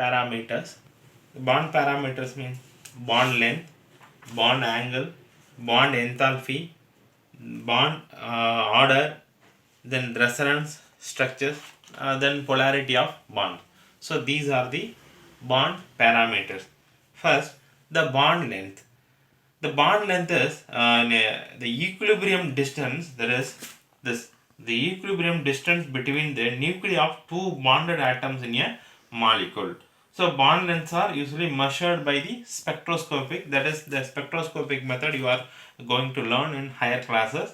parameters. Bond parameters mean bond length, bond angle, bond enthalpy, bond order, then resonance structures, then polarity of bond. So these are the bond parameters. First, the bond length. The bond length is the equilibrium distance, that is this, the equilibrium distance between the nuclei of two bonded atoms in a molecule. So bond lengths are usually measured by the spectroscopic, that is the spectroscopic method you are going to learn in higher classes.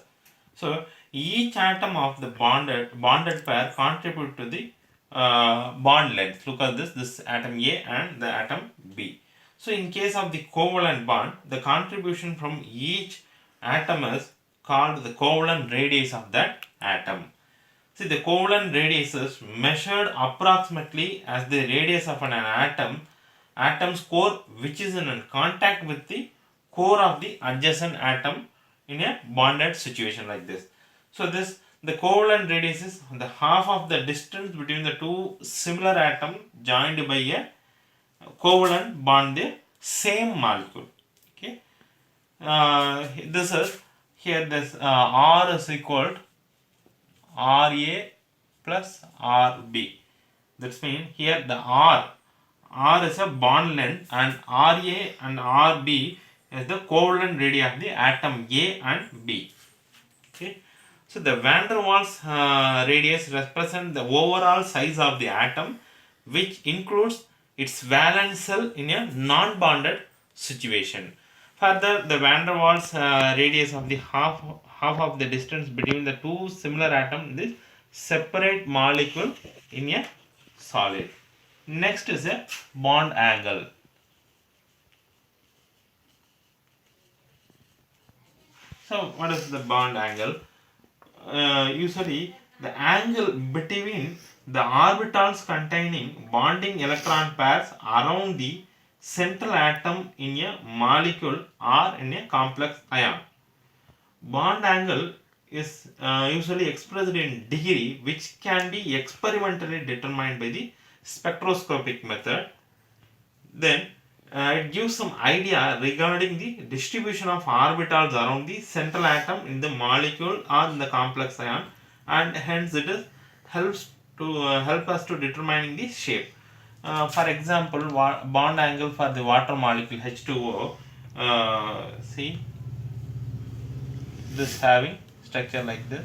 So each atom of the bonded pair contribute to the bond length. Look at this atom A and the atom B. So in case of the covalent bond, the contribution from each atom is called the covalent radius of that atom. See, the covalent radius is measured approximately as the radius of an atom's core which is in contact with the core of the adjacent atom in a bonded situation like this. So the covalent radius is the half of the distance between the two similar atoms joined by a covalent bond the same molecule. Okay. This is here this R is equal to RA plus RB. That means here the R is a bond length and RA and RB is the covalent radii of the atom A and B. Okay. So the van der Waals radius represents the overall size of the atom, which includes its valence shell in a non-bonded situation. Further, the van der Waals radius of the half of the distance between the two similar atoms is separate molecule in a solid. Next is a bond angle. So what is the bond angle? Usually the angle between the orbitals containing bonding electron pairs around the central atom in a molecule or in a complex ion. Bond angle is usually expressed in degree, which can be experimentally determined by the spectroscopic method. Then it gives some idea regarding the distribution of orbitals around the central atom in the molecule or in the complex ion, and hence it is helps to help us to determining the shape. For example, bond angle for the water molecule H2O. See, this having structure like this.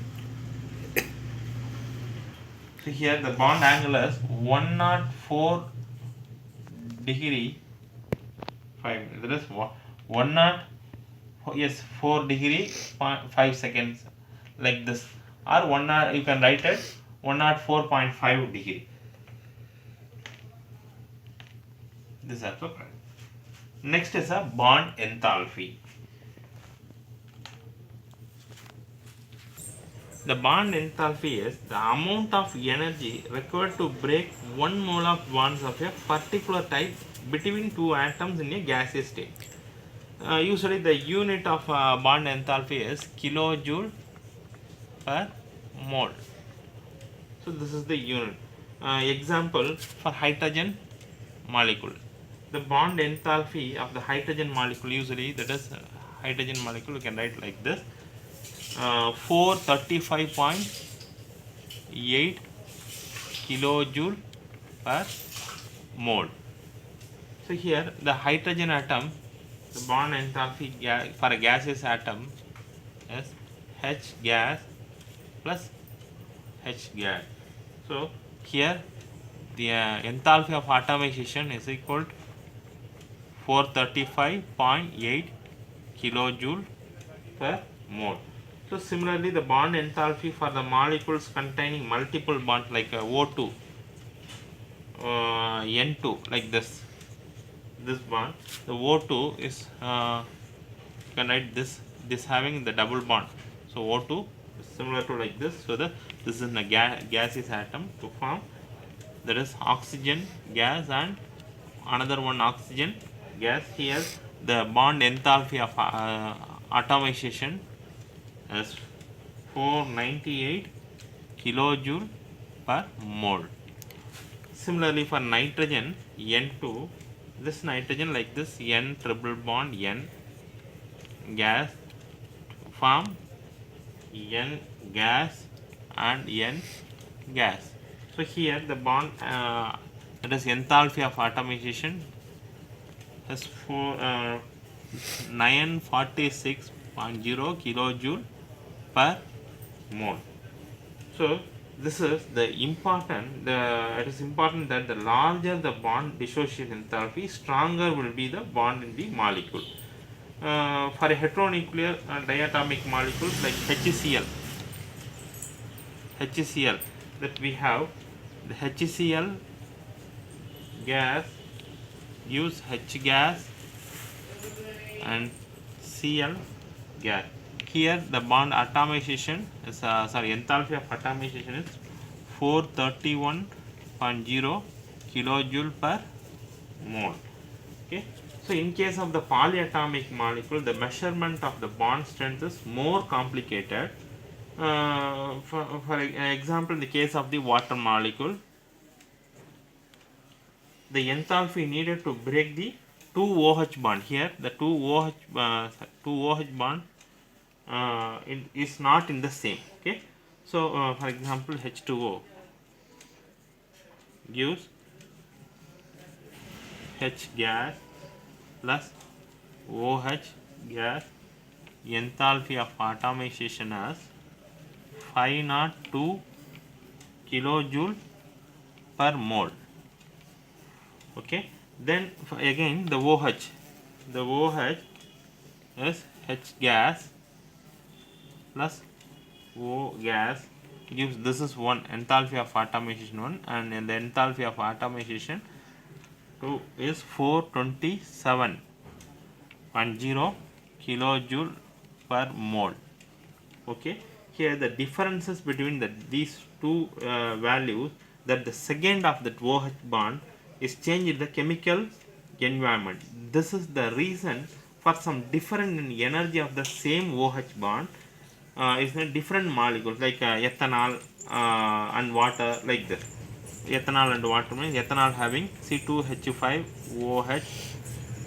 So here the bond angle is 104 degree 5. That is 4 degree 5 seconds like this, or you can write it 104.5 degree. This is also correct. Next is a bond enthalpy. The bond enthalpy is the amount of energy required to break 1 mole of bonds of a particular type between two atoms in a gaseous state. Usually the unit of bond enthalpy is kilojoule per mole. So this is the unit. Example for hydrogen molecule. The bond enthalpy of the hydrogen molecule, usually that is hydrogen molecule, you can write like this. 435.8 kilojoule per mole. So here the hydrogen atom, the bond enthalpy for a gaseous atom is H gas plus H gas. So here the enthalpy of atomization is equal to 435.8 kilojoule per mole. So similarly, the bond enthalpy for the molecules containing multiple bonds like O2, N2, like this bond, the O2 is you can write this having the double bond. So O2 is similar to like this. So this is a gaseous atom to form, there is oxygen gas and another one oxygen gas. Here the bond enthalpy of atomization is 498 kilojoule per mole. Similarly for nitrogen N2, this nitrogen like this N triple bond N gas form N gas and N gas. So here the bond that is enthalpy of atomization is for 946.0 kilojoule per mole. So this is the important. It is important that the larger the bond dissociation enthalpy, stronger will be the bond in the molecule. For a heteronuclear diatomic molecules like HCl that we have, the HCl gas gives H gas and Cl gas. Here the bond atomization is enthalpy of atomization is 431.0 kilojoule per mole. Okay. So in case of the polyatomic molecule, the measurement of the bond strength is more complicated. For example, in the case of the water molecule, the enthalpy needed to break the 2 OH bond. Here the 2 OH bond is not in the same. Okay. So for example, H2O gives H gas plus OH gas, enthalpy of atomization as 502 kilojoule per mole. Okay. Then again the OH is H gas plus O gas gives, this is one enthalpy of atomization 1, and the enthalpy of atomization 2 is 427.0 kilojoule per mole. Okay. Here the differences between these two values, that the second of that OH bond is changed in the chemical environment. This is the reason for some different in energy of the same OH bond is in different molecules like ethanol and water, like this. Ethanol and water means ethanol having C2H5OH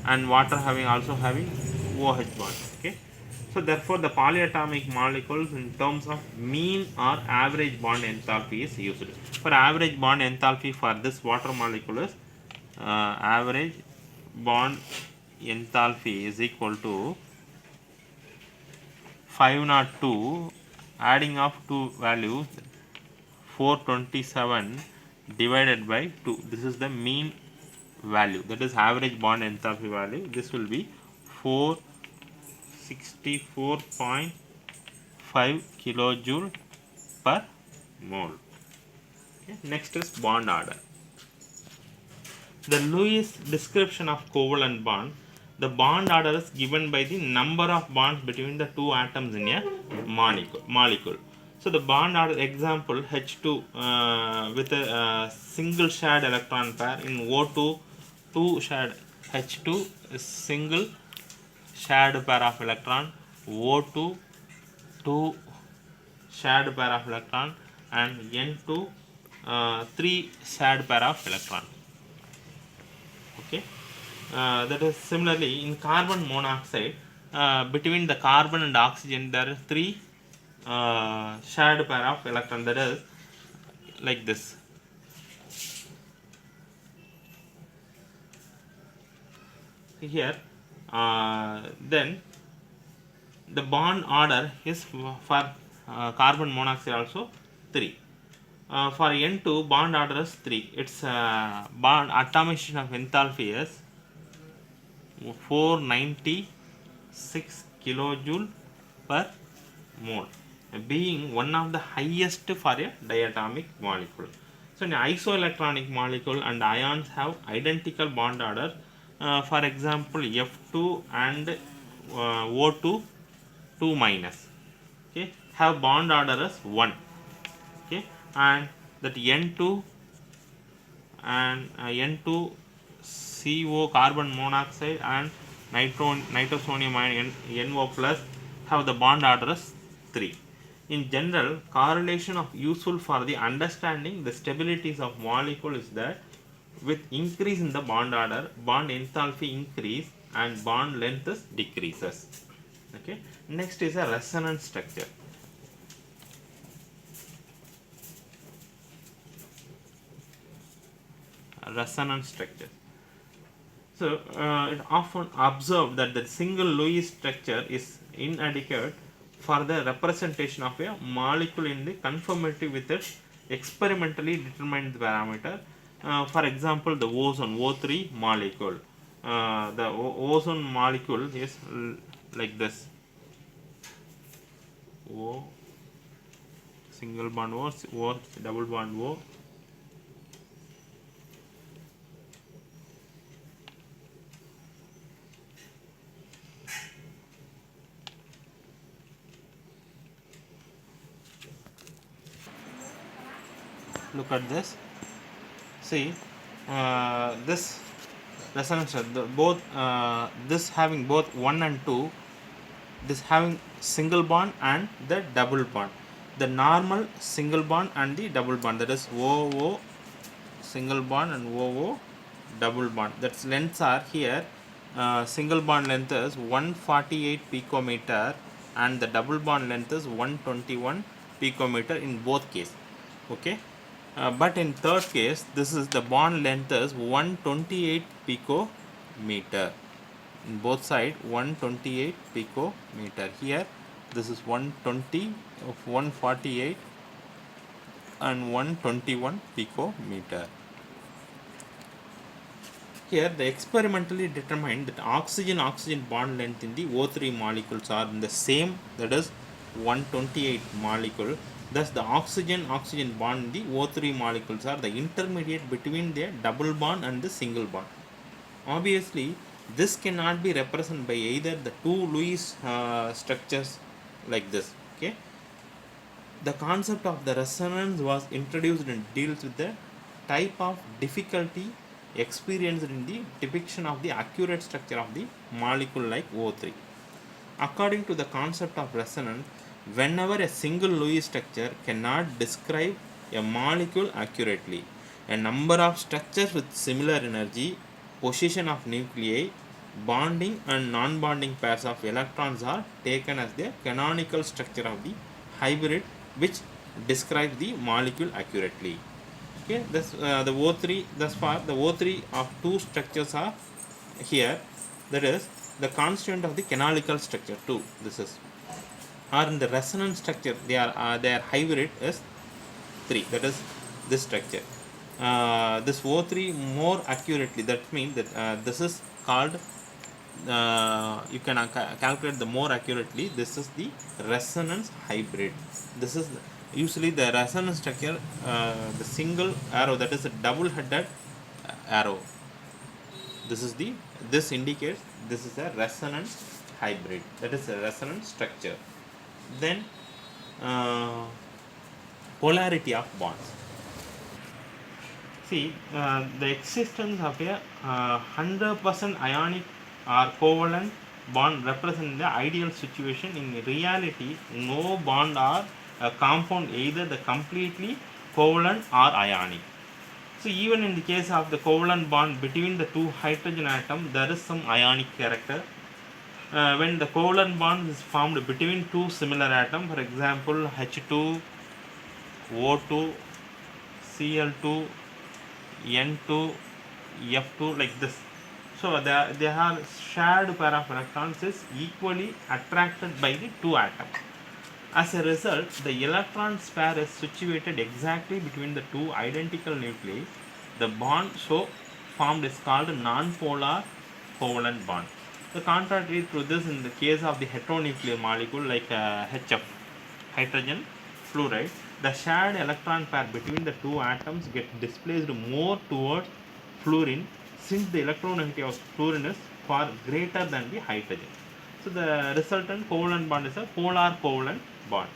and water also having OH bond. Okay. So therefore the polyatomic molecules in terms of mean or average bond enthalpy is used. For average bond enthalpy for this water molecule is average bond enthalpy is equal to 502, adding of two values 427 divided by 2. This is the mean value, that is average bond enthalpy value. This will be 464.5 kilojoule per mole. Okay. Next is bond order. The Lewis description of covalent bond, the bond order is given by the number of bonds between the two atoms in a molecule. So the bond order example, H2 with a single shared electron pair in O2, 2 shared H2 is single shared pair of electron, O2 2 shared pair of electron, and N2 3 shared pair of electron. Okay. That is similarly in carbon monoxide, between the carbon and oxygen there are 3 shared pair of electron, that is like this. Here then the bond order is for carbon monoxide also 3. For N2 bond order is 3. Its bond atomization of enthalpy is 496 kilojoule per mole, being one of the highest for a diatomic molecule. So in isoelectronic molecule and ions have identical bond order. For example, F2 and O2 2 minus, okay, have bond order as 1. Okay. And that N2 and N2 CO carbon monoxide and nitrosonium ion NO plus have the bond order as 3. In general, correlation of useful for the understanding the stabilities of molecule is that with increase in the bond order, bond enthalpy increase and bond length is decreases. Okay. Next is a resonance structure. Resonance structure. So it often observed that the single Lewis structure is inadequate for the representation of a molecule in the conformity with its experimentally determined parameter. For example, the ozone O3 molecule. The ozone molecule is like this. O single bond O double bond O. Look at this. See, this resonance, both this having both 1 and 2, this having single bond and the double bond. The normal single bond and the double bond, that is OO single bond and OO double bond. That's lengths are here. Single bond length is 148 picometer and the double bond length is 121 picometer in both cases. Okay. But in third case, this is the bond length is 128 picometer. In both side 128 picometer. Here this is 120 of 148 and 121 picometer. Here the experimentally determined that oxygen bond length in the O3 molecules are in the same, that is 128 molecule. Thus the oxygen bond in the O3 molecules are the intermediate between the double bond and the single bond. Obviously this cannot be represented by either the two Lewis structures like this. Okay. The concept of the resonance was introduced and deals with the type of difficulty experienced in the depiction of the accurate structure of the molecule like O3. According to the concept of resonance, whenever a single Lewis structure cannot describe a molecule accurately, a number of structures with similar energy, position of nuclei, bonding and non-bonding pairs of electrons are taken as the canonical structure of the hybrid which describes the molecule accurately. Okay, this the O3, thus far the O3 of two structures are here, that is the constituent of the canonical structure 2. This is, or in the resonance structure their hybrid is 3, that is this structure. This O3 more accurately, that means that this is called you can calculate the more accurately, this is the resonance hybrid. This is usually the resonance structure, the single arrow, that is a double headed arrow. This indicates this is a resonance hybrid, that is a resonance structure. Then polarity of bonds. See, the existence of a 100% ionic or covalent bond represents the ideal situation. In reality, no bond or compound either the completely covalent or ionic. So even in the case of the covalent bond between the two hydrogen atoms, there is some ionic character. When the covalent bond is formed between two similar atoms, for example H2, O2, Cl2, N2, F2, like this. So they have shared pair of electrons is equally attracted by the two atoms. As a result, the electron pair is situated exactly between the two identical nuclei. The bond so formed is called non-polar covalent bond. The contrary to this, in the case of the heteronuclear molecule like HF, hydrogen fluoride, the shared electron pair between the two atoms get displaced more towards fluorine, since the electronegativity of fluorine is far greater than the hydrogen. So the resultant covalent bond is a polar covalent bond.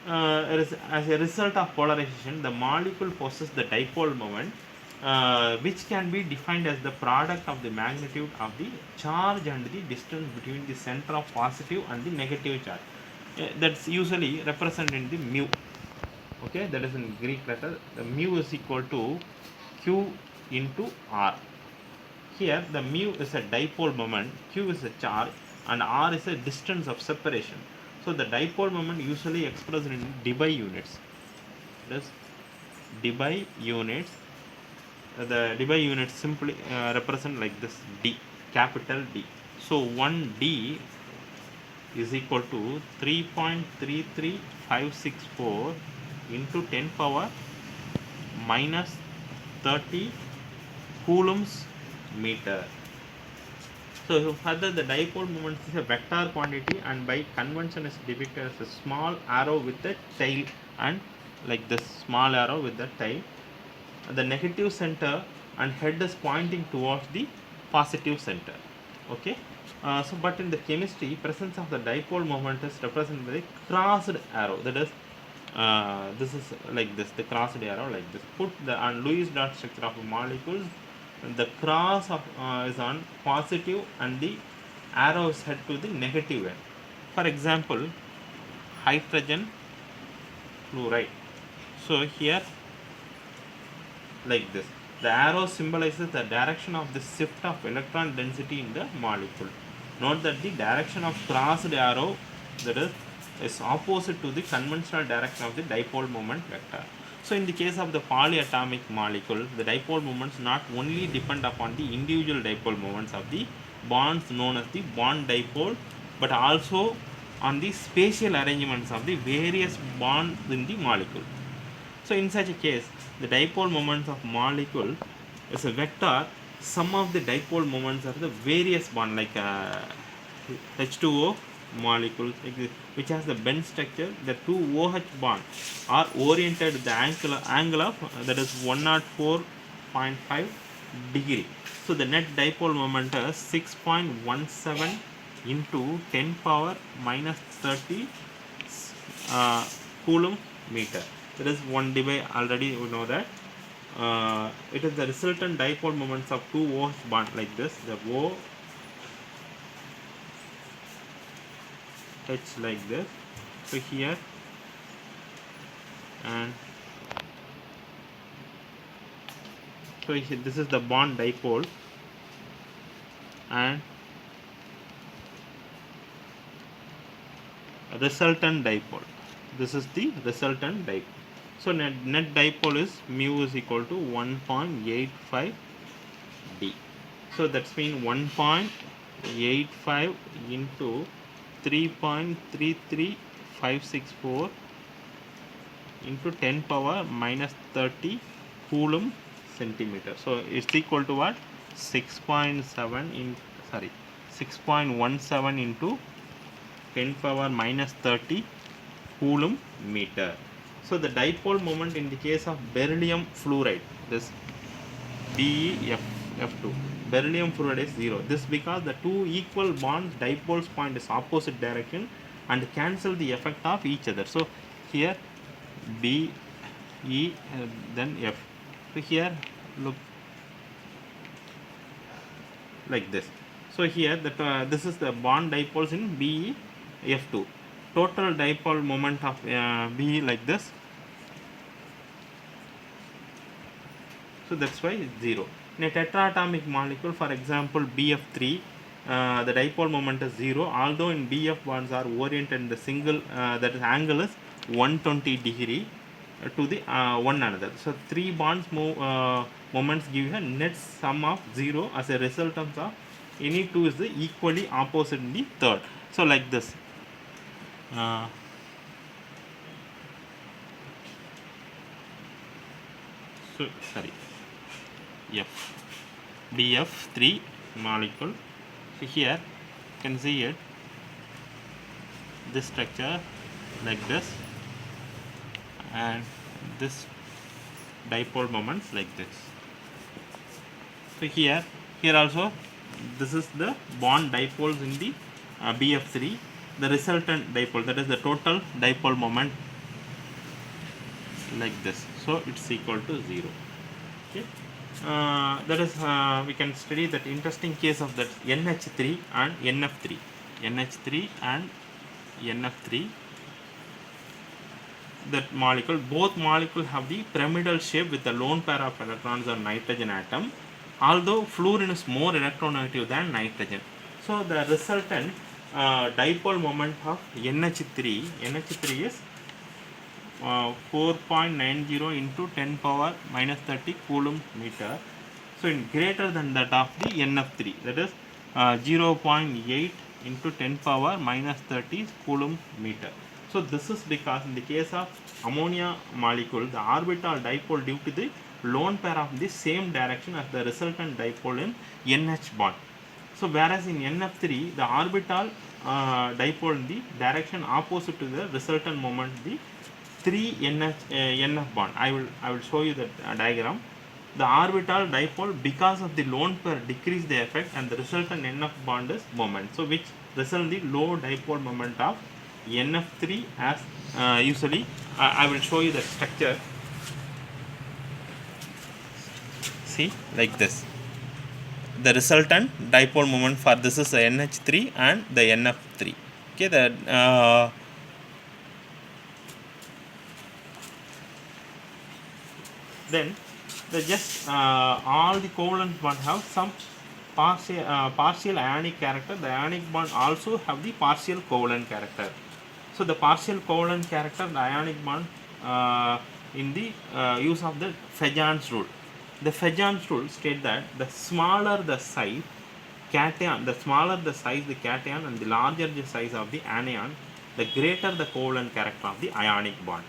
As a result of polarization, the molecule possesses the dipole moment, which can be defined as the product of the magnitude of the charge and the distance between the center of positive and the negative charge. that's usually represented in the mu. Okay, that is in Greek letter. The mu is equal to q into r. Here the mu is a dipole moment, q is a charge, and r is a distance of separation. So the dipole moment usually expressed in debye units. Thus debye units, the debye units simply represent like this: d, capital D. So 1 d is equal to 3.33564 into 10 power minus 30 coulombs meter. So further, the dipole moment is a vector quantity and by convention is depicted as a small arrow with a tail, and like this small arrow with the tail. The negative center and head is pointing towards the positive center. Okay. So but in the chemistry, presence of the dipole moment is represented by a crossed arrow. That is, this is like this, the crossed arrow like this. Put the on Lewis dot structure of molecules, the cross of is on positive and the arrow is head to the negative end. For example, hydrogen fluoride. So here like this, the arrow symbolizes the direction of the shift of electron density in the molecule. Note that the direction of crossed arrow, that is opposite to the conventional direction of the dipole moment vector. So in the case of the polyatomic molecule, the dipole moments not only depend upon the individual dipole moments of the bonds known as the bond dipole, but also on the spatial arrangements of the various bonds in the molecule. So in such a case, the dipole moments of molecule is a vector. Some of the dipole moments are the various bond, like H2O molecules, which has the bend structure. The two OH bond are oriented with the angle of that is 104.5 degree. So the net dipole moment is 6.17 into 10 power minus 30 coulomb meter. That is 1 debye, already we know that. It is the resultant dipole moments of two OH bond like this. The O H like this. So here and so this is the bond dipole and resultant dipole. This is the resultant dipole. So net dipole is mu is equal to 1.85 d. So that's mean 1.85 into 3.33564 into 10 power minus 30 coulomb centimeter. So it's equal to what? 6.17 into 10 power minus 30 coulomb meter. So the dipole moment in the case of beryllium fluoride, this BeF2, beryllium fluoride is 0. This because the two equal bonds dipoles point is opposite direction and cancel the effect of each other. So here B, E, then F. So here look like this. So here that this is the bond dipoles in BeF2. Total dipole moment of B like this. So that's why it's 0. In a tetraatomic molecule, for example BF3, the dipole moment is 0, although in BF bonds are oriented in the single, that is angle is 120 degree to the one another. So three bonds moments give a net sum of 0 as a resultant of any two is the equally opposite in the third. So like this. So sorry, BF3 molecule. So here you can see it, this structure like this, and this dipole moments like this. So here also this is the bond dipoles in the BF3, the resultant dipole, that is the total dipole moment like this. So it's equal to 0. Okay. That is we can study that interesting case of that NH3 and NF3. NH3 and NF3. that molecule, both molecules have the pyramidal shape with a lone pair of electrons on nitrogen atom, although fluorine is more electronegative than nitrogen. So the resultant dipole moment of NH3 is 4.90 into 10 power minus 30 coulomb meter. So in greater than that of the NF3, that is 0.8 into 10 power minus 30 coulomb meter. So this is because in the case of ammonia molecule, the orbital dipole due to the lone pair of the same direction as the resultant dipole in NH bond. So whereas in NF3, the orbital dipole in the direction opposite to the resultant moment, the 3 NF bond. I will show you the diagram. The orbital dipole, because of the lone pair, decrease the effect, and the resultant NF bond is moment. So which result in the low dipole moment of NF3 as usually. I will show you the structure. See, like this. The resultant dipole moment for this is NH3 and the NF3. Okay, then just all the covalent bond have some partial ionic character. The ionic bond also have the partial covalent character. So the partial covalent character, the ionic bond in the use of the Fajans rule. The Fajans rule state that the smaller the size cation, the smaller the size the cation and the larger the size of the anion, the greater the covalent character of the ionic bond.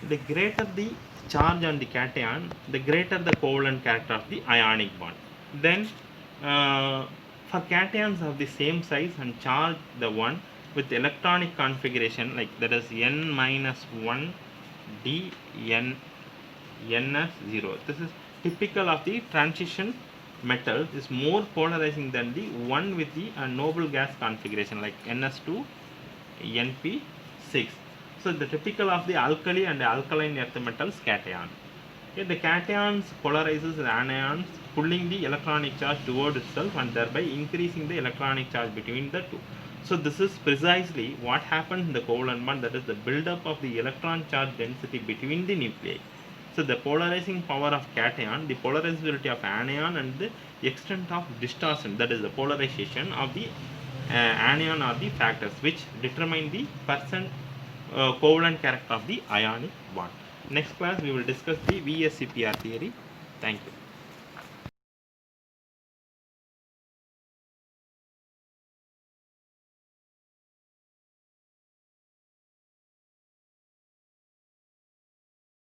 The greater the charge on the cation, the greater the covalent character of the ionic bond. Then for cations of the same size and charge, the one with electronic configuration like that is n minus 1 d n ns 0. This is typical of the transition metal, is more polarizing than the one with the noble gas configuration like ns2 np6. So the typical of the alkali and alkaline earth metals cation. Okay, the cations polarizes the anions, pulling the electronic charge toward itself and thereby increasing the electronic charge between the two. So this is precisely what happens in the covalent bond, that is the buildup of the electron charge density between the nuclei. So the polarizing power of cation, the polarizability of anion, and the extent of distortion, that is the polarization of the anion, are the factors which determine the percent covalent character of the ionic bond. Next class we will discuss the VSEPR theory. Thank you.